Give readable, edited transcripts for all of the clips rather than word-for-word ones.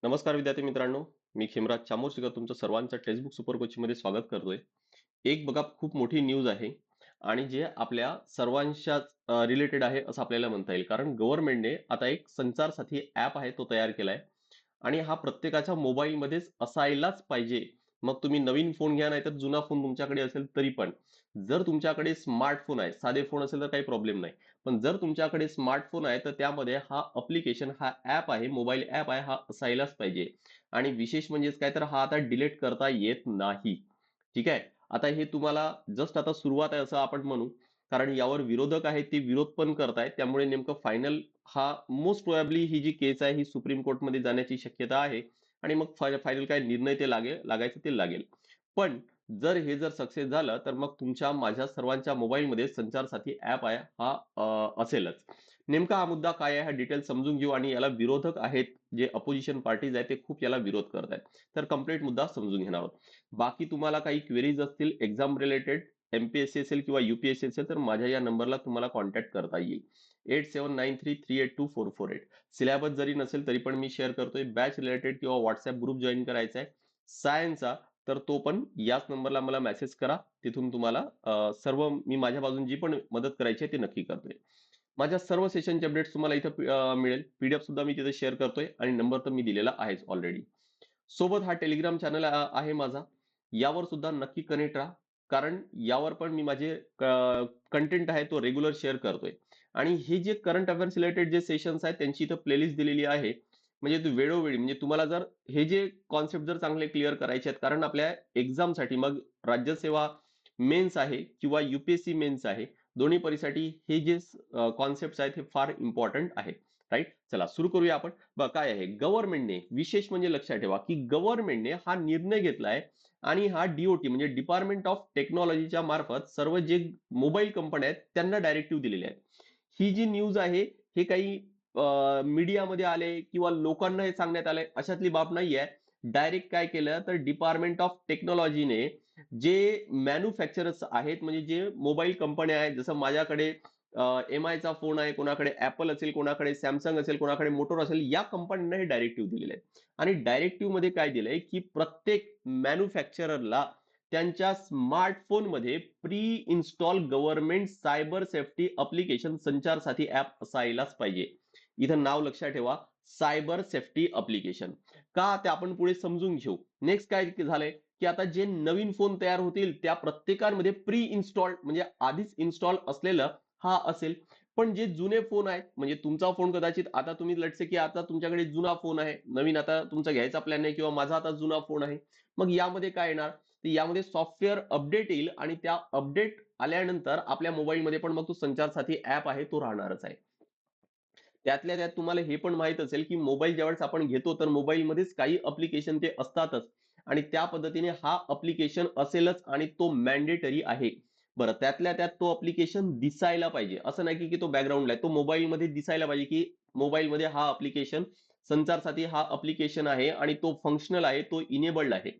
नमस्कार विद्यार्थी मित्रांनो, मी खिमराज चामोर्शीकर तुमचं सर्वांचं टेक्स्टबुक सुपर कोचिंग मध्ये स्वागत करतोय. एक बघा खूप मोठी न्यूज आहे आणि जे आपल्या सर्वांच्याच रिलेटेड आहे असं आपल्याला म्हणता येईल. कारण गव्हर्नमेंटने आता एक संचार साथी ऍप आहे तो तयार केलाय आणि हा प्रत्येकाच्या मोबाईलमध्येच असायलाच पाहिजे. मग तुम्ही नवीन फोन घ्या नाही तर जुना फोन तुमच्याकडे असेल तरी पण. जर तुमच्याकडे स्मार्टफोन आहे, साधे फोन असेल तर काही प्रॉब्लेम नाही. पण जर तुमच्याकडे स्मार्टफोन आहे तर त्यामध्ये हा अप्लिकेशन हा ऍप आहे, मोबाईल ऍप आहे, हा असायलाच पाहिजे. आणि विशेष म्हणजेच काय तर हा आता डिलीट करता येत नाही. ठीक आहे. आता हे तुम्हाला जस्ट आता सुरुवात आहे असं आपण म्हणू. कारण यावर विरोधक आहेत ते विरोध पण करतायत. त्यामुळे नेमकं फायनल हा मोस्ट प्रोबॅबली ही जी केस आहे ही सुप्रीम कोर्टमध्ये जाण्याची शक्यता आहे. आणि मग फायनल काय निर्णय ते लागायचं ते लागेल. पण जर सक्सेस झालं तर मग तुमच्या माझ्या सर्वांच्या मोबाईलमध्ये संचार साथी ऍप आहे हा असेलच. नेमका हा मुद्दा काय आहे हा डिटेल समजून घेऊ आणि याला विरोधक आहेत जे अपोजिशन पार्टीज आहेत ते खूप याला विरोध करत आहेत. तर कम्प्लीट मुद्दा समजून घेणार आहोत. बाकी तुम्हाला काही क्वेरीज असतील एक्झाम रिलेटेड, एमपीएससी असेल किंवा युपीएससी असेल तर माझ्या या नंबरला तुम्हाला कॉन्टॅक्ट करता येईल. 8793382448. सिलेबस जरी नसेल तरी पण मी शेअर करतोय. बॅच रिलेटेड किंवा व्हॉट्सअप ग्रुप जॉईन करायचा आहे सायन्सचा, तर तो पण याच नंबरला मला मेसेज करा. तिथून तुम्हाला सर्व मी माझ्या बाजून जी पण मदत करायची आहे ते नक्की करतोय. माझ्या सर्व सेशनचे अपडेट्स तुम्हाला इथं मिळेल. पीडीएफ सुद्धा मी तिथे शेअर करतोय आणि नंबर तर मी दिलेला आहेच ऑलरेडी. सोबत हा टेलिग्राम चॅनल आहे माझा. यावर सुद्धा नक्की कनेक्ट राहा. कारण यावर पण मी माझे कंटेंट आहे तो रेग्युलर शेअर करतोय. आणि हे जे करंट अफेअर्स रिलेटेड जे सेशन्स आहेत त्यांची इथं प्लेलिस्ट दिलेली आहे. म्हणजे वेळोवेळी म्हणजे तुम्हाला जर हे जे कॉन्सेप्ट जर चांगले क्लिअर करायचे आहेत कारण आपल्या एक्झामसाठी मग राज्यसेवा मेन्स आहे किंवा युपीएससी मेन्स आहे दोन्ही परीक्षेसाठी हे जे कॉन्सेप्ट आहेत हे फार इम्पॉर्टंट आहेत. राईट. चला सुरू करूया आपण. बघा काय आहे गव्हर्नमेंटने विशेष म्हणजे लक्षात ठेवा की गव्हर्नमेंटने हा निर्णय घेतलाय आणि हा डीओटी म्हणजे डिपार्टमेंट ऑफ टेक्नॉलॉजीच्या मार्फत सर्व जे मोबाईल कंपन्या आहेत त्यांना डायरेक्टिव्ह दिलेले आहेत. ही जी न्यूज आहे हे काही मीडियामध्ये आले किंवा लोकांना हे सांगण्यात आलंय अशातली बाब नाहीये. डायरेक्ट काय केलं तर डिपार्टमेंट ऑफ टेक्नॉलॉजीने जे मॅन्युफॅक्चरर्स आहेत म्हणजे जे मोबाईल कंपन्या आहेत जसं माझ्याकडे एम आयचा फोन आहे, कोणाकडे ऍपल असेल, कोणाकडे सॅमसंग असेल, कोणाकडे मोटोर असेल, या कंपन्यांना हे डायरेक्टिव्ह दिलेले आहे. आणि डायरेक्टिव्ह मध्ये काय दिलंय की प्रत्येक मॅन्युफॅक्चररला त्यांच्या स्मार्टफोनमध्ये pre install government cyber safety application संचार साथी ऍप असायलाच पाहिजे. इथं नाव लक्षात ठेवा, सायबर सेफ्टी अप्लिकेशन. का ते आपण पुढे समजून घेऊ. नेक्स्ट काय झालंय की आता जे नवीन फोन तयार होतील त्या प्रत्येकामध्ये प्री इन्स्टॉल्ड म्हणजे आधीच इन्स्टॉल असलेलं हा असेल. पण जे जुने फोन आहेत म्हणजे तुमचा फोन कदाचित आता तुम्ही लटसे की आता तुमच्याकडे जुना फोन आहे, नवीन आता तुमचा घ्यायचा प्लॅन आहे किंवा माझा आता जुना फोन आहे. मग यामध्ये काय येणार तर यामध्ये सॉफ्टवेअर अपडेट येईल आणि त्या अपडेट आल्यानंतर आपल्या मोबाईलमध्ये पण मग तो संचार साथी ऍप आहे तो राहणारच आहे. त्यातल्या त्यात तुम्हाला हे पण माहित असेल की मोबाईल ज्यावेळेस आपण घेतो तर मोबाईलमध्येच काही अप्लिकेशन ते असतातच आणि त्या पद्धतीने हा अप्लिकेशन असेलच आणि तो मॅन्डेटरी आहे. बरं त्यातल्या त्यात तो अप्लिकेशन दिसायला पाहिजे असं नाही की तो बॅकग्राऊंडला आहे, तो मोबाईलमध्ये दिसायला पाहिजे की मोबाईलमध्ये हा अप्लिकेशन संचार साथी हा अप्लिकेशन आहे आणि तो फंक्शनल आहे, तो इनेबल्ड आहे.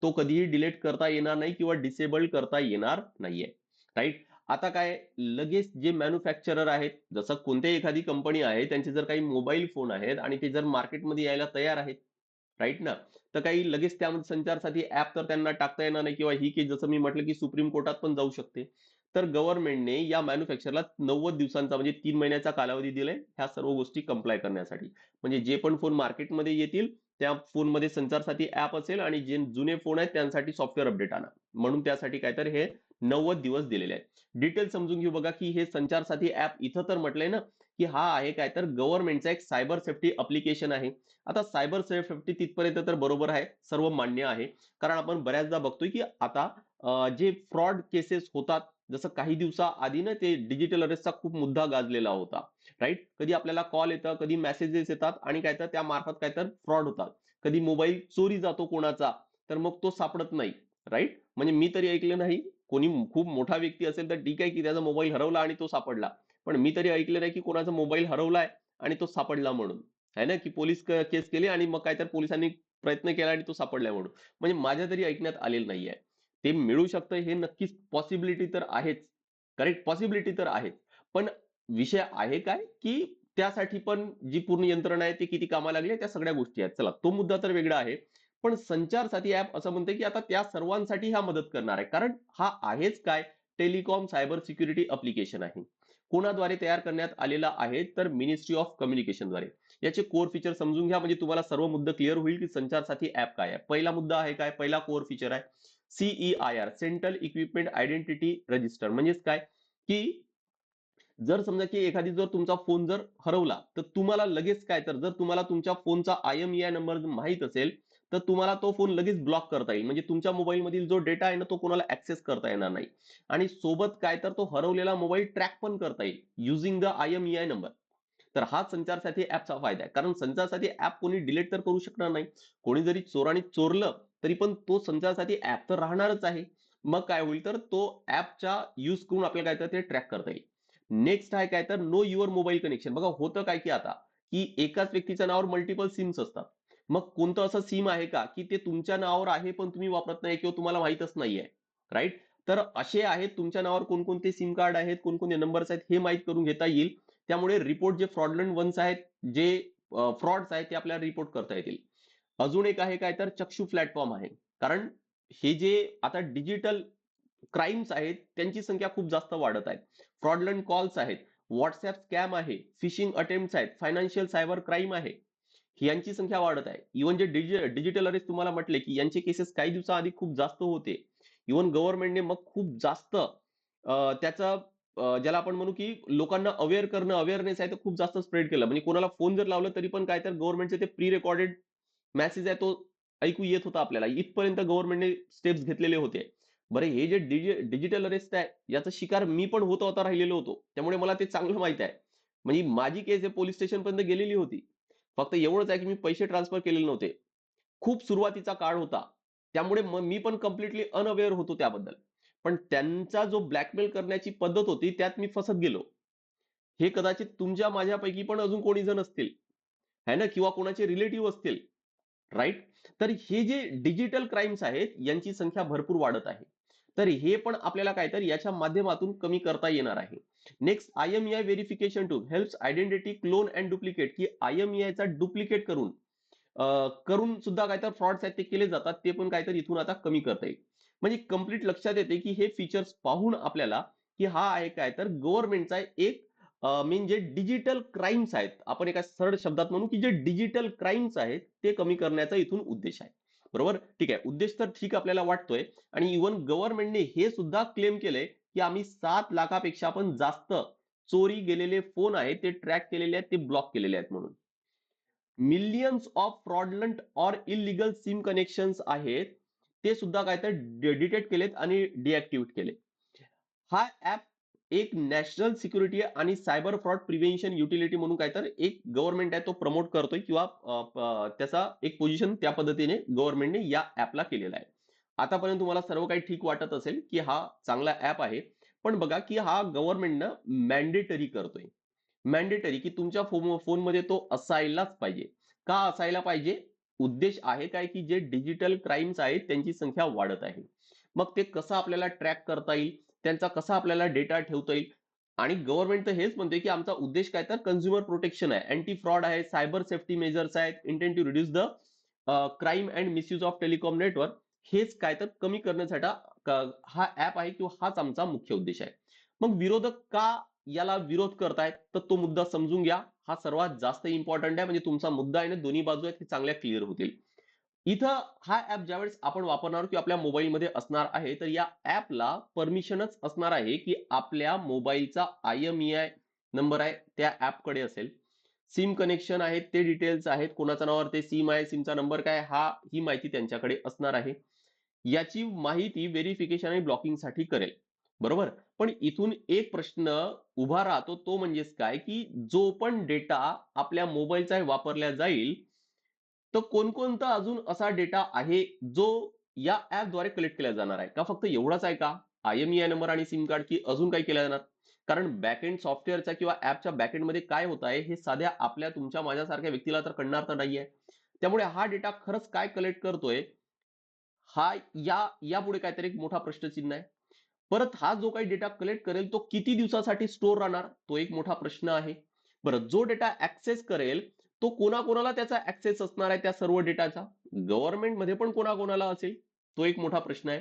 तो कधीही डिलीट करता येणार नाही किंवा डिसेबल करता येणार नाहीये. राईट. आता काय लगेच जे मॅन्युफॅक्चरर आहेत जसं कोणत्याही एखादी कंपनी आहे त्यांचे जर काही मोबाईल फोन आहेत आणि ते जर मार्केटमध्ये यायला तयार आहेत, राईट ना, तर काही लगेच त्यामध्ये संचार साथी ऍप तर त्यांना टाकता येणार नाही किंवा ही केस जसं मी म्हटलं की सुप्रीम कोर्टात पण जाऊ शकते. तर गव्हर्नमेंटने या मॅन्युफॅक्चरला 90 दिवसांचा म्हणजे 3 महिन्याचा कालावधी दिलाय ह्या सर्व गोष्टी कंप्लाय करण्यासाठी. म्हणजे जे पण फोन मार्केटमध्ये येतील त्या फोनमध्ये संचार साथी ऍप असेल आणि जे जुने फोन आहेत त्यांसाठी सॉफ्टवेअर अपडेट आणा. म्हणून त्यासाठी काय तर हे 90 दिवस दिलेले आहेत. डिटेल समजून घेऊ बघा की हे संचार साथी ऍप इथं तर म्हटलंय ना की हा आहे काय तर गव्हर्नमेंटचा एक सायबर सेफ्टी अप्लिकेशन आहे. आता सायबर सेफ्टी तिथपर्यंत तर बरोबर आहे, सर्व मान्य आहे. कारण आपण बऱ्याचदा बघतोय की आता जे फ्रॉड केसेस होतात जसं काही दिवसाआधी ना ते डिजिटल अरेस्टचा खूप मुद्दा गाजलेला होता. राईट. कधी आपल्याला कॉल येतं, कधी मेसेजेस येतात आणि काय तर त्या मार्फत काय तर फ्रॉड होतात. कधी मोबाईल चोरी जातो कोणाचा तर मग तो सापडत नाही. राईट. म्हणजे मी तरी ऐकलं नाही, कोणी खूप मोठा व्यक्ती असेल तर ठीक आहे की त्याचा मोबाईल हरवला आणि तो सापडला. पण मी तरी ऐकलं नाही की कोणाचा मोबाईल हरवलाय आणि तो सापडला म्हणून. आहे ना, की पोलीस केस केली आणि मग काय तर पोलिसांनी प्रयत्न केला आणि तो सापडलाय म्हणून. म्हणजे माझ्या तरी ऐकण्यात आलेलं नाहीये. ते मिळू शकतं हे नक्कीच पॉसिबिलिटी तर आहेच. करेक्ट, पॉसिबिलिटी तर आहेच. पण विषय आहे काय, की त्यासाठी पण जी पूर्ण यंत्रणा आहे ती किती कामाला लागली आहे, त्या सगळ्या गोष्टी आहेत. चला तो मुद्दा तर वेगळा आहे. पण संचार साथी ॲप असं म्हणतंय, की आता त्या सर्वांसाठी हा मदत करणार आहे. कारण हा आहेच काय? टेलिकॉम सायबर सिक्युरिटी ॲप्लिकेशन आहे. कोणाद्वारे तयार करण्यात आलेला आहे? तर मिनिस्ट्री ऑफ कम्युनिकेशनद्वारे. याचे कोर फीचर समजून घ्या म्हणजे तुम्हाला सर्व मुद्दे क्लिअर होईल, की संचार साथी ॲप काय आहे. पहिला मुद्दा आहे काय? पहिला कोर फीचर आहे CEIR central equipment identity register. म्हणजेच काय? की जर समजा की एखादी जर तुमचा फोन जर हरवला, तर तुम्हाला लगेच काय तर जर तुम्हाला तुमच्या फोनचा IMEI नंबर माहीत असेल, तर तुम्हाला तो फोन लगेच ब्लॉक करता येईल. म्हणजे तुमच्या मोबाईलमधील जो डेटा आहे ना, तो कोणाला ॲक्सेस करता येणार नाही. आणि सोबत काय तर तो हरवलेला मोबाईल ट्रॅक पण करता येईल युजिंग द IMEI नंबर. तर हा संचार साथी ॲपचा फायदा आहे. कारण संचार साथी ॲप कोणी डिलीट तर करू शकणार नाही. कोणी जरी चोराने चोरलं, तरी पण तो संचार साथी ॲप तर राहणारच आहे. मग काय होईल तर तो ॲपचा यूज करून आपल्याला काय तर ते ट्रॅक करता येईल. नेक्स्ट आहे काय तर नो युअर मोबाईल कनेक्शन. बघा होतं काय की आता, की एकाच व्यक्तीच्या नावावर मल्टिपल सिम्स असतात. मग कोणतं असं सिम आहे का, की ते तुमच्या नावावर आहे पण तुम्ही वापरत नाही किंवा तुम्हाला माहीतच नाहीये. राइट? तर असे आहेत तुमच्या नावावर कोणकोणते सिम कार्ड आहेत, कोणकोणते नंबर्स आहेत हे माहीत करून घेता येईल. त्यामुळे रिपोर्ट जे फ्रॉडलंट वन्स आहेत, जे फ्रॉड्स आहेत ते आपल्याला रिपोर्ट करता येतील. अजून एक आहे काय तर चक्षू प्लॅटफॉर्म आहे. कारण हे जे आता डिजिटल क्राईम्स आहेत, त्यांची संख्या खूप जास्त वाढत आहे. फ्रॉडलंट कॉल्स आहेत, WhatsApp स्कॅम आहे, फिशिंग अटेम्प्ट्स आहेत, फायनान्शियल सायबर क्राईम आहे. यांची संख्या वाढत आहे. इव्हन जे डिजिटल अरेस्ट तुम्हाला म्हटले, की यांचे केसेस काही दिवसाआधी खूप जास्त होते. इव्हन गव्हर्नमेंटने मग खूप जास्त त्याचा ज्याला आपण म्हणू, की लोकांना अवेअर करणं, अवेअरनेस आहे, तर खूप जास्त स्प्रेड केलं. म्हणजे कोणाला फोन जर लावला तरी पण काय तर गव्हर्नमेंटचे ते प्री रेकॉर्डेड मेसेज आहे तो ऐकू येत होता आपल्याला. इथपर्यंत गव्हर्नमेंटने स्टेप्स घेतलेले होते. बरं हे जे डिजिटल अरेस्ट आहे, याचा शिकार मी पण होता राहिलेलो होतो. त्यामुळे मला ते चांगलं माहीत आहे. म्हणजे माझी केस आहे पोलिस स्टेशनपर्यंत गेलेली होती. फक्त एवढंच आहे, की मी पैसे ट्रान्सफर केलेले नव्हते. खूप सुरुवातीचा काळ होता. त्यामुळे मग मी पण कंप्लीटली अनअवेअर होतो त्याबद्दल. पण त्यांचा जो ब्लॅकमेल करण्याची पद्धत होती, त्यात मी फसत गेलो. हे कदाचित तुमच्या माझ्यापैकी पण अजून कोणी जण असतील, है ना? किंवा कोणाचे रिलेटिव्ह असतील. राइट? तर हे जे डिजिटल क्राईम्स आहेत, यांची संख्या भरपूर वाढत आहे. तर हे पण आपल्याला काय तर याच्या माध्यमातून कमी करता येणार आहे. Next IMEI verification tool helps identity clone end duplicate की IMEIचा डुप्लिकेट करून सुद्धा काय तर फ्रॉड्स आहेत ते केले जातात. ते पण काहीतरी इथून आता कमी करता येईल. म्हणजे कंप्लीट लक्षात येते, की हे फीचर्स पाहून आपल्याला, की हा आहे काय तर गव्हर्नमेंटचा एक मेन जे डिजिटल क्राईम्स आहेत, आपण एका सरळ शब्दात म्हणू, की जे डिजिटल क्राईम्स आहेत, ते कमी करण्याचा इथून उद्देश आहे. बरोबर? ठीक आहे. उद्देश तर ठीक आपल्याला वाटतोय आणि इव्हन गव्हर्नमेंटने हे सुद्धा क्लेम केलंय, की आम्ही 7 लाखापेक्षा पण जास्त चोरी गेलेले फोन आहेत, ते ट्रॅक केलेले आहेत, ते ब्लॉक केलेले आहेत म्हणून. Millions of fraudulent or illegal SIM connections आहेत, ते सुद्धा काय तर डिटेक्ट केलेत आणि डिॲक्टिव्हेट केले. हा ॲप एक नॅशनल सिक्युरिटी आणि सायबर फ्रॉड प्रिव्हेन्शन युटिलिटी म्हणून काय तर एक गव्हर्नमेंट आहे तो प्रमोट करतोय किंवा त्याचा एक पोझिशन त्या पद्धतीने गव्हर्नमेंटने या ॲपला केलेला आहे. आतापर्यंत तुम्हाला सर्व काही ठीक वाटत असेल, की हा चांगला ॲप आहे. पण बघा, की हा गव्हर्नमेंटनं मॅन्डेटरी करतोय. मॅन्डेटरी की तुमच्या फोनमध्ये तो असायलाच पाहिजे. का असायला पाहिजे? उद्देश आहे काय, की जे डिजिटल क्राईम्स आहेत त्यांची संख्या वाढत आहे. मग ते कसं आपल्याला ट्रॅक करता येईल, त्यांचा कसा आपल्याला डेटा ठेवता येईल आणि गव्हर्नमेंट तर हेच म्हणते, की आमचा उद्देश काय तर कंझ्युमर प्रोटेक्शन आहे, अँटी फ्रॉड आहे, सायबर सेफ्टी मेजर्स आहेत, intend to reduce the crime and misuse of telecom network हेच काय तर कमी करण्यासाठी हा ॲप आहे किंवा हाच आमचा मुख्य उद्देश आहे. मग विरोधक का याला विरोध करतायत, तर तो मुद्दा समजून घ्या. हा सर्वात जास्त इम्पॉर्टंट आहे. म्हणजे तुमचा मुद्दा आहे ना, दोन्ही बाजू आहेत, हे चांगल्या क्लिअर होतील. इथं हा ॲप ज्यावेळेस आपण वापरणार किंवा आपल्या मोबाईलमध्ये असणार आहे, तर या ॲपला परमिशनच असणार आहे, की आपल्या मोबाईलचा IMEI नंबर आहे, त्या ॲपकडे असेल. सिम कनेक्शन आहेत, ते डिटेल्स आहेत. कोणाच्या नावावर ते सिम आहे, सिमचा नंबर काय, ही माहिती त्यांच्याकडे असणार आहे. याची माहिती व्हेरिफिकेशन आणि ब्लॉकिंगसाठी करेल. बरोबर? पण इथून एक प्रश्न उभा राहतो तो म्हणजेच काय, की जो पण डेटा आपल्या मोबाईलचा वापरला जाईल, तर कोणकोणता अजून असा डेटा आहे, जो या ॲपद्वारे कलेक्ट केला जाणार आहे? का फक्त एवढाच आहे का? IMEI नंबर आणि सिम कार्ड की अजून काही केलं जाणार? कारण बॅकएंड सॉफ्टवेअरच्या किंवा ॲपच्या बॅकएंडमध्ये काय होत आहे, हे साध्या आपल्या तुमच्या माझ्यासारख्या व्यक्तीला तर कळणार तर नाहीये. त्यामुळे हा डेटा खरंच काय कलेक्ट करतोय, हा यापुढे काहीतरी एक मोठा प्रश्नचिन्ह आहे. परत हा जो काही डेटा कलेक्ट करेल तो किती दिवसासाठी स्टोअर राहणार तो एक मोठा प्रश्न आहे. बरं, जो डेटा ऍक्सेस करेल तो कोणाकोणाला त्याचा ऍक्सेस असणार आहे त्या सर्व डेटाचा? गव्हर्नमेंटमध्ये पण कोणाकोणाला असेल? तो एक मोठा प्रश्न आहे.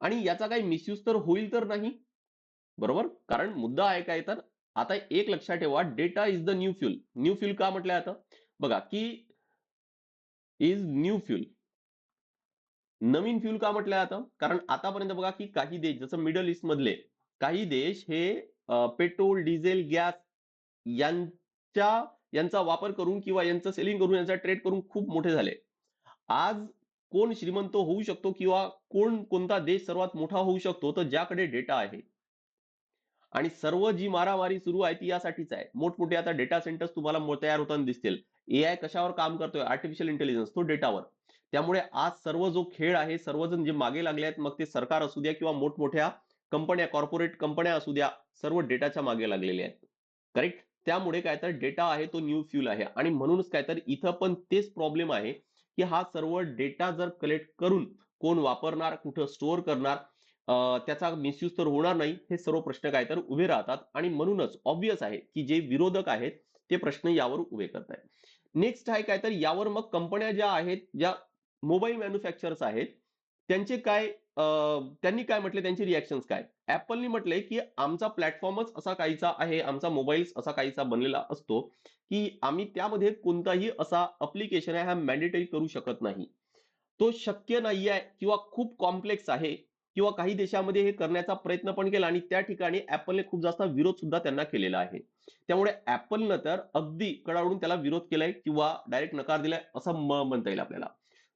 आणि याचा काही मिसयूज तर होईल तर नाही, बरोबर? कारण मुद्दा आहे काय तर, आता एक लक्षात ठेवा, data is the new fuel. New fuel का म्हटलंय आता? बघा की is new fuel, Naveen fuel का म्हटलंय आता? कारण आतापर्यंत बघा की काही देश जसं मिडल ईस्ट मधले काही देश हे पेट्रोल, डिझेल, गॅस यांच्या यांचा वापर करून किंवा यांचं सेलिंग करून यांचा ट्रेड करून खूप मोठे झाले. आज कोण श्रीमंत होऊ शकतो किंवा कोणता देश सर्वात मोठा होऊ शकतो, तर ज्याकडे डेटा आहे. आणि सर्व जी मारामारी सुरू आहे ती यासाठीच आहे. मोठमोठे आता डेटा सेंटर्स तुम्हाला तयार होताना दिसतील. एआय कशावर काम करतोय? आर्टिफिशियल इंटेलिजन्स, तो डेटावर. त्यामुळे आज सर्व जो खेळ आहे, सर्वजण जे मागे लागले आहेत, मग ते सरकार असू द्या किंवा मोठमोठ्या कंपन्या, कॉर्पोरेट कंपन्या असू द्या, सर्व डेटाच्या मागे लागलेले आहेत. करेक्ट? त्यामुळे काय तर डेटा आहे तो न्यू फ्यूल आहे आणि म्हणूनच काय तर इथं पण तेच प्रॉब्लेम आहे, की हा सर्व डेटा जर कलेक्ट करून कोण वापरणार, कुठं स्टोअर करणार, त्याचा मिसयूज तर होणार नाही, हे सर्व प्रश्न काय तर उभे राहतात आणि म्हणूनच ऑब्व्हियस आहे की जे विरोधक आहेत ते प्रश्न यावर उभे करतायत. नेक्स्ट आहे काय तर यावर मग कंपन्या ज्या आहेत, ज्या मोबाईल मॅन्युफॅक्चरर्स आहेत, त्यांचे काय त्यांनी काय म्हटले, त्यांची रिएक्शन्स काय? Appleनी म्हटलंय की आमचा प्लॅटफॉर्मच असा काहीसा आहे, आमचा मोबाईल्स असा काहीसा बनलेला असतो, की आम्ही त्यामध्ये कोणताही असा ॲप्लिकेशन आहे हा मॅन्डेटरी करू शकत नाही. तो शक्य नाहीये किंवा खूप कॉम्प्लेक्स आहे किंवा काही देशामध्ये हे करण्याचा प्रयत्न पण केला आणि त्या ठिकाणी Appleने खूप जास्त विरोध सुद्धा त्यांना केलेला आहे. त्यामुळे Appleनं तर अगदी कडाडून त्याला विरोध केलाय किंवा डायरेक्ट नकार दिलाय असं म्हणता येईल आपल्याला.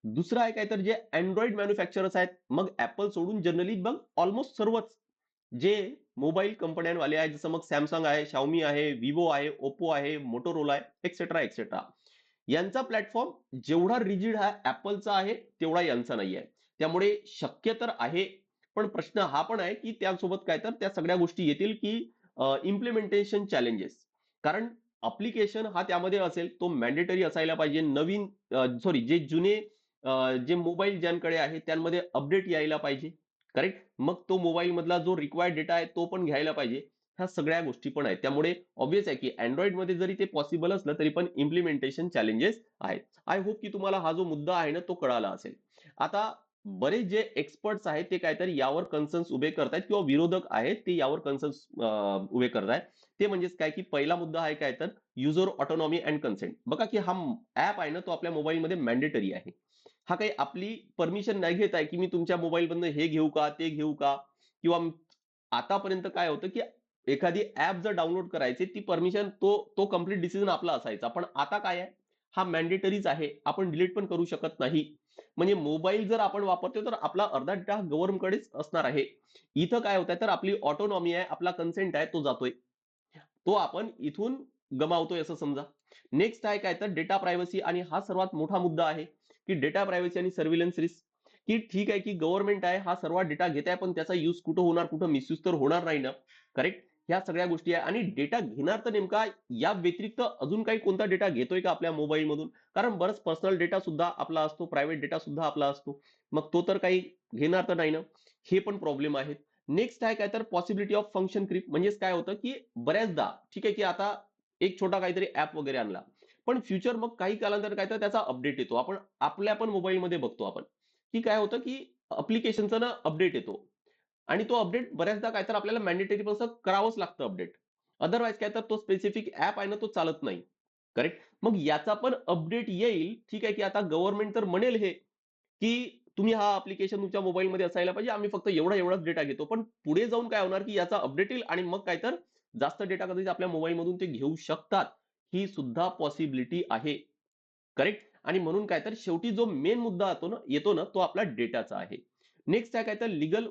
दुसरं आहे काय तर जे Android मॅन्युफॅक्चरर्स आहेत, मग Apple सोडून जनरली मग ऑलमोस्ट सर्वच जे मोबाईल कंपन्यांवाले आहेत, जसं मग Samsung आहे, Xiaomi आहे, Vivo आहे, Oppo आहे, Motorola आहे, एक्सेट्रा, एक्सेट्रा. यांचा प्लॅटफॉर्म जेवढा रिजिड हा Appleचा आहे, तेवढा यांचा नाहीये. त्यामुळे शक्य तर आहे, पण प्रश्न हा पण आहे, की त्यासोबत काय तर त्या सगळ्या गोष्टी येतील, की इम्प्लिमेंटेशन चॅलेंजेस. कारण ॲप्लिकेशन हा त्यामध्ये असेल, तो मॅन्डेटरी असायला पाहिजे. नवीन सॉरी जे जुने जे मोबाईल ज्यांकडे आहे, त्यांमध्ये अपडेट यायला पाहिजे. करेक्ट? मग तो मोबाईलमधला जो रिक्वायर्ड डेटा आहे, तो पण घ्यायला पाहिजे. ह्या सगळ्या गोष्टी पण आहेत. त्यामुळे ऑब्व्हियस आहे, की Androidमध्ये जरी ते पॉसिबल असलं, तरी पण इम्प्लिमेंटेशन चॅलेंजेस आहेत. आय होप की तुम्हाला हा जो मुद्दा आहे ना, तो कळाला असेल. आता बरेच जे एक्सपर्ट्स आहेत, ते काहीतरी यावर कन्सर्न्स उभे करतायत किंवा विरोधक आहेत, ते यावर कन्सर्न्स उभे करतायत. ते म्हणजेच काय, की पहिला मुद्दा आहे काय तर युजर ऑटोनॉमी अँड कन्सेंट. बघा, की हा ॲप आहे ना, तो आपल्या मोबाईलमध्ये मॅन्डेटरी आहे. हा काही आपली परमिशन नाही घेत आहे, की मी तुमच्या मोबाईलमधनं हे घेऊ का, ते घेऊ का? किंवा आतापर्यंत काय होतं, की एखादी ॲप जर डाउनलोड करायची, ती परमिशन तो तो कंप्लीट डिसिजन आपला असायचा. पण आता काय आहे, हा मॅन्डेटरीच आहे. आपण डिलीट पण करू शकत नाही. म्हणजे मोबाईल जर आपण वापरतोय, तर आपला अर्धा डेटा गव्हर्नमेंटकडेच असणार आहे. इथं काय होतंय, तर आपली ऑटोनॉमी आहे, आपला कन्सेंट आहे, तो जातोय. तो आपण इथून गमावतोय असं समजा. नेक्स्ट आहे काय तर डेटा प्रायव्हसी आणि हा सर्वात मोठा मुद्दा आहे, की डेटा प्रायव्हसी आणि सर्व्हिलन्स रिस्क. की ठीक आहे, की गव्हर्नमेंट आहे, हा सर्व डेटा घेत आहे, पण त्याचा यूज कुठं होणार, कुठं मिसयूज तर होणार नाही ना? करेक्ट? ह्या सगळ्या गोष्टी आहे आणि डेटा घेणार तर नेमका या व्यतिरिक्त अजून काही कोणता डेटा घेतोय का आपल्या मोबाईलमधून? कारण बरंच पर्सनल डेटा सुद्धा आपला असतो, प्रायव्हेट डेटा सुद्धा आपला असतो. मग तो तर काही घेणार तर नाही ना? हे पण प्रॉब्लेम आहेत. नेक्स्ट आहे काय तर पॉसिबिलिटी ऑफ फंक्शन क्रीप. म्हणजेच काय होतं, की बऱ्याचदा ठीक आहे, की आता एक छोटा काहीतरी ॲप वगैरे आणला. पण फ्युचर मग काही कालानंतर काय तर त्याचा अपडेट येतो. आपण आपल्या पण मोबाईलमध्ये बघतो आपण, की काय होतं, की ॲप्लिकेशनचा ना अपडेट येतो आणि तो अपडेट बऱ्याचदा काय तर आपल्याला मॅन्डेटरी असं करावंच लागतं अपडेट. अदरवाईज काय तर तो स्पेसिफिक ॲप आहे ना, तो चालत नाही. करेक्ट? मग याचा पण अपडेट येईल. ठीक आहे, की आता गव्हर्नमेंट तर म्हणेल हे, की तुम्ही हा ॲप्लिकेशन तुमच्या मोबाईलमध्ये असायला पाहिजे. आम्ही फक्त एवढाच डेटा घेतो. पण पुढे जाऊन काय होणार, की याचा अपडेट येईल आणि मग काय तर जास्त डेटा कदाचित आपल्या मोबाईलमधून ते घेऊ शकतात. ही सुद्धा पॉसिबिलिटी आहे. करेक्ट? आणि म्हणून काय तर शेवटी जो मेन मुद्दा येतो ना, तो आपला डेटाचा आहे. नेक्स्ट आहे काय तर लीगल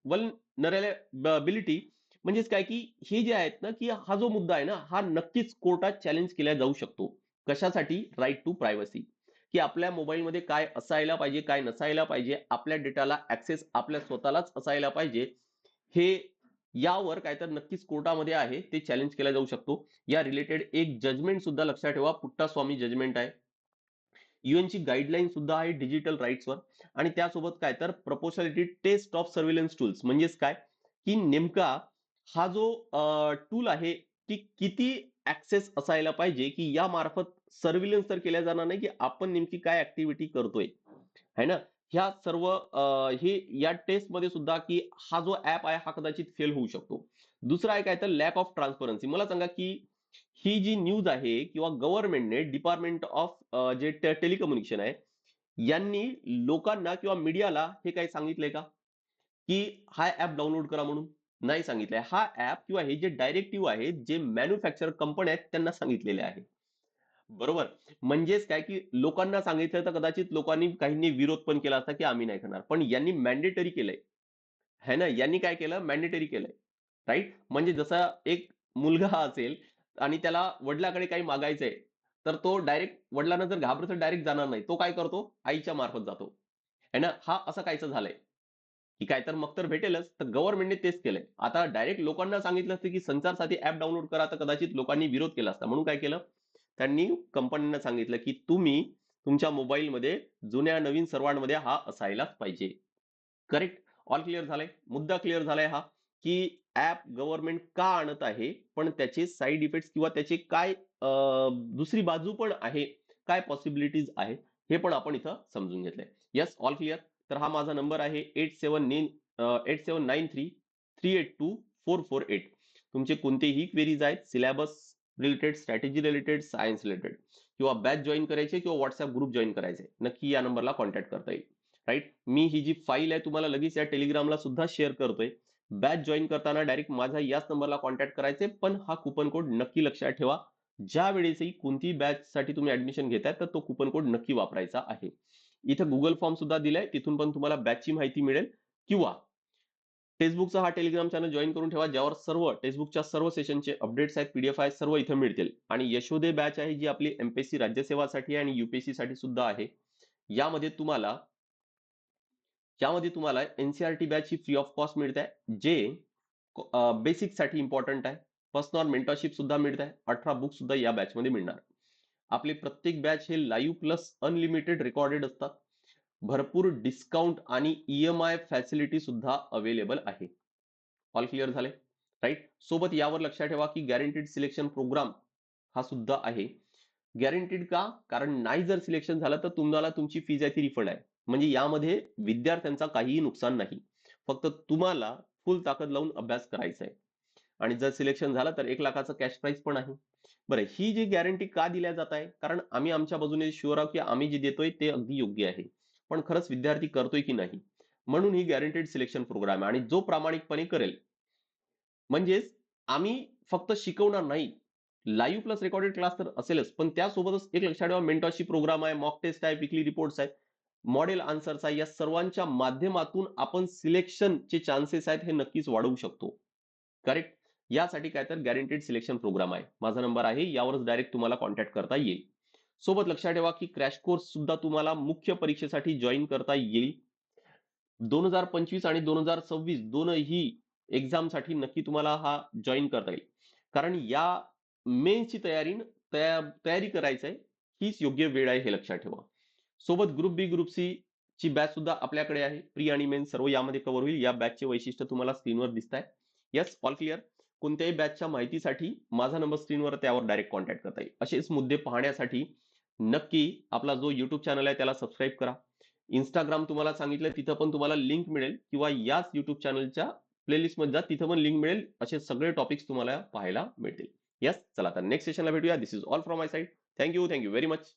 वल्नरेबिलिटी. म्हणजेच काय, की हे जे आहेत ना, की हा जो मुद्दा आहे ना, हा नक्कीच कोर्टात चॅलेंज केला जाऊ शकतो. कशासाठी? Right to privacy. की आपल्या मोबाईलमध्ये काय असायला पाहिजे, काय नसायला पाहिजे, आपल्या डेटाला ॲक्सेस आपल्या स्वतःलाच असायला पाहिजे. हे यावर काय तर नक्कीच कोर्टामध्ये आहे, ते चॅलेंज केला जाऊ शकतो. या रिलेटेड एक जजमेंट सुद्धा लक्षात ठेवा, पुट्टास्वामी जजमेंट आहे. यूएनची गाईडलाईन सुद्धा आहे डिजिटल राईट्सवर आणि त्यासोबत काय तर proportionality test of surveillance tools. म्हणजेच काय, की नेमका हा जो टूल आहे, की किती ऍक्सेस असायला पाहिजे, की या मार्फत सर्व्हिलन्स तर केल्या जाणार नाही, की आपण नेमकी काय ऍक्टिव्हिटी करतोय, है ना? ह्या सर्व हे या टेस्टमध्ये सुद्धा, की हा जो ऍप आहे हा कदाचित फेल होऊ शकतो. दुसरं आहे काय तर लॅक ऑफ ट्रान्सपरन्सी. मला सांगा, की ही जी न्यूज आहे किंवा गव्हर्नमेंटने डिपार्टमेंट ऑफ जे टेलिकम्युनिकेशन आहे, यांनी लोकांना किंवा मीडियाला हे काही सांगितलंय का? की हा ऍप डाउनलोड करा म्हणून? नाही सांगितलंय. हा ऍप किंवा हे जे डायरेक्टिव्ह आहे, जे मॅन्युफॅक्चर कंपन्या आहेत त्यांना सांगितलेले आहे. बरोबर. म्हणजेच काय, की लोकांना सांगितलं तर कदाचित लोकांनी काहींनी विरोध पण केला असता, की आम्ही नाही करणार. पण यांनी मॅन्डेटरी केलंय. है ना? यांनी काय केलं? मॅन्डेटरी केलंय. राइट? म्हणजे जसा एक मुलगा असेल आणि त्याला वडिलांकडे काही मागायचंय, तर तो डायरेक्ट वडिलांना जर घाबरत डायरेक्ट जाणार नाही. तो काय करतो? आईच्या मार्फत जातो. है ना? हा असं काहीसं झालंय. की काय तर मग तर भेटेलच. तर गव्हर्नमेंटने तेच केलंय. आता डायरेक्ट लोकांना सांगितलं असतं, की संचार साधी ॲप डाउनलोड करा, तर कदाचित लोकांनी विरोध केला असता. म्हणून काय केलं? त्यांनी कंपन्यांना सांगितलं, की तुम्ही तुमच्या मोबाईलमध्ये जुन्या नवीन सर्वांमध्ये हा असायलाच पाहिजे. करेक्ट? ऑल क्लिअर झालंय. मुद्दा क्लिअर झालाय हा, की ॲप गव्हर्नमेंट का आणत आहे, पण त्याचे साइड इफेक्ट्स किंवा त्याचे काय दुसरी बाजू पण आहे, काय पॉसिबिलिटीज आहेत, हे पण आपण इथं समजून घेतलंय. Yes, all clear. तर हा माझा नंबर आहे 8793824448. तुमचे कोणतेही क्वेरीज आहेत syllabus related, strategy related, science related किंवा बॅच जॉईन करायचे किंवा व्हॉट्सअप ग्रुप जॉईन करायचे, नक्की या नंबरला कॉन्टॅक्ट करता येईल. राईट? मी ही जी फाईल आहे तुम्हाला लगेच या टेलिग्रामला सुद्धा शेअर करतोय. बॅच जॉईन करताना डायरेक्ट माझा याच नंबरला कॉन्टॅक्ट करायचे, पण हा कुपन कोड नक्की लक्षात ठेवा. ज्या वेळेसही कोणतीही बॅच साठी तुम्ही ऍडमिशन घेताय तर तो कुपन कोड नक्की वापरायचा आहे. इथं गुगल फॉर्म सुद्धा दिलाय, तिथून पण तुम्हाला बॅचची माहिती मिळेल किंवा टेक्स्टबुकचा हा टेलिग्राम चॅनल जॉईन करून ठेवा, ज्यावर सर्व टेक्स्टबुकच्या सर्व सेशनचे अपडेट्स आहेत, पीडीएफ आहेत, सर्व इथं मिळतील. आणि यशोदे बॅच आहे जी आपली एमपीएससी राज्यसेवासाठी आणि युपीएससी साठी सुद्धा आहे. यामध्ये तुम्हाला यामध्ये तुम्हाला NCERT batch he free of cost मिळते आहे, जे बेसिक साठी इम्पॉर्टंट आहे. पर्सनल मेंटरशिप सुद्धा मिळत आहे. 18 बुक सुद्धा या बॅच मध्ये मिळणार. आपले प्रत्येक बॅच हे लाईव्ह प्लस अनलिमिटेड रेकॉर्डेड असतात. भरपूर डिस्काउंट आणि ईएमआय फॅसिलिटी सुद्धा अवेलेबल आहे. ऑल क्लिअर झाले? राईट? सोबत यावर लक्षात ठेवा, की गॅरंटीड सिलेक्शन प्रोग्राम हा सुद्धा आहे. गॅरंटीड का? कारण नाही जर सिलेक्शन झालं तर तुम्हाला तुमची फीज आहे ती रिफंड आहे. म्हणजे यामध्ये विद्यार्थ्यांचा काहीही नुकसान नाही. फक्त तुम्हाला फुल ताकद लावून अभ्यास करायचा आहे. आणि जर सिलेक्शन झालं तर 1 लाखाचं कॅश प्राइज पण आहे. बरं, ही जी गॅरंटी का दिल्या जात आहे? कारण आम्ही आमच्या बाजूने शुअर आहोत, की आम्ही जे देतोय ते अगदी योग्य आहे. पण खरंच विद्यार्थी करतोय की नाही? म्हणून ही गॅरंटीड सिलेक्शन प्रोग्राम आहे आणि जो प्रामाणिकपणे करेल, म्हणजेच आम्ही फक्त शिकवणार नाही. लाईव्ह प्लस रेकॉर्डेड क्लास तर असेलच, पण त्यासोबतच एक लक्षात ठेवा मेंटरशिप प्रोग्राम आहे, मॉक टेस्ट आहे, वीकली रिपोर्ट्स आहेत, मॉडेल आन्सर्स आहे. या सर्वांच्या माध्यमातून आपण सिलेक्शनचे चान्सेस आहेत हे नक्कीच वाढवू शकतो. करेक्ट? यासाठी काय तर गॅरंटीड सिलेक्शन प्रोग्राम आहे. माझा नंबर आहे, यावरच डायरेक्ट तुम्हाला कॉन्टॅक्ट करता येईल. सोबत लक्षात ठेवा, की क्रॅश कोर्स सुद्धा तुम्हाला मुख्य परीक्षेसाठी जॉईन करता येईल. 2025 आणि 2026 दोनही एक्झामसाठी नक्की तुम्हाला हा जॉईन करता येईल. कारण या मेन्सची तयारी करायची आहे, हीच योग्य वेळ आहे हे लक्षात ठेवा. सोबत ग्रुप बी, ग्रुप सी ची बॅच सुद्धा आपल्याकडे आहे. प्री आणि मेन सर्व यामध्ये कव्हर होईल. या बॅचचे वैशिष्ट्य तुम्हाला स्क्रीनवर दिसत आहे. Yes, all clear. कोणत्याही बॅचच्या माहितीसाठी माझा नंबर स्क्रीनवर त्यावर डायरेक्ट कॉन्टॅक्ट करता येईल. असेच मुद्दे पाहण्यासाठी नक्की आपला जो युट्यूब चॅनल आहे त्याला सबस्क्राईब करा. इंस्टाग्राम तुम्हाला सांगितलं, तिथं पण तुम्हाला लिंक मिळेल किंवा याच युट्यूब चॅनलच्या प्लेलिस्ट मध्ये जा, तिथं पण लिंक मिळेल. असे सगळे टॉपिक्स तुम्हाला पाहायला मिळतील. येस, चला तर नेक्स्ट सेशनला भेटूया. This is all from my side. Thank you very much.